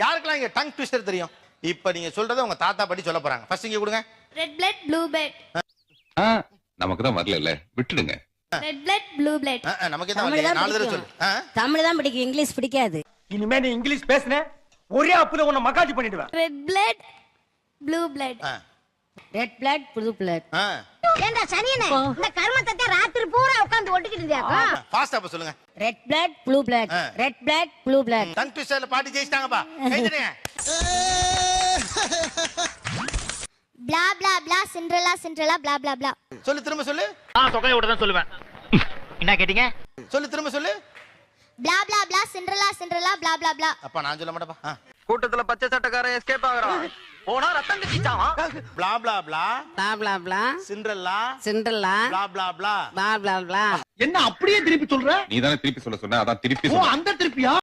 யாருக்கெல்லாம் இங்க tongue twister தெரியும்? இப்ப நீங்க சொல்றத உங்க தாத்தா படி சொல்ல போறாங்க. ஃபர்ஸ்ட் இங்க கொடுங்க. Red blood blue blood. நமக்கு தான் வரல விட்டுடுங்க. Red blood blue blood. நமக்கு தான் வரல. 4 தடவை சொல்லு. தமிழ் தான் பிடிக்கும், இங்கிலீஷ் பிடிக்காது. இனிமே நீ இங்கிலீஷ் பேசுன ஒரே அப்புல உன்னை மகாஜி பண்ணிடுவேன். Red blood blue blood. Red blood blue blood. ஏண்டா சனியனே, இந்த கர்மத்தை ராத்திரி பூரா உட்கார்ந்து ஒட்டிக்கிட்டு இருந்தியாக்கா? ஃபாஸ்டா அப்ப சொல்லுங்க. Red blood blue blood. Red blood blue blood. Tongue ட்விஸ்டர்ல பாட்டி ஜெயிச்சிட்டாங்கப்பா. கைதடுங்க. blah blah blah Cinderella Cinderella blah blah blah. சொல்லு, திரும்ப சொல்லு. நான் தொகையோட தான் சொல்லுவேன். என்ன கேட்டிங்க? சொல்லு, திரும்ப சொல்லு. blah blah blah Cinderella Cinderella blah blah blah. அப்பா நான் சொல்ல மாட்டேப்பா. கூட்டத்துல பச்சை சட்டக்காரன் எஸ்கேப் ஆகுறான். போனா ரத்தம் கட்டிச்சான். bla bla bla blah blah blah Cinderella Cinderella bla bla bla blah blah blah. என்ன அப்படியே திருப்பி சொல்ற? நீ தானே திருப்பி சொல்ல சொன்ன, அதான் திருப்பி அந்த திருப்பியா?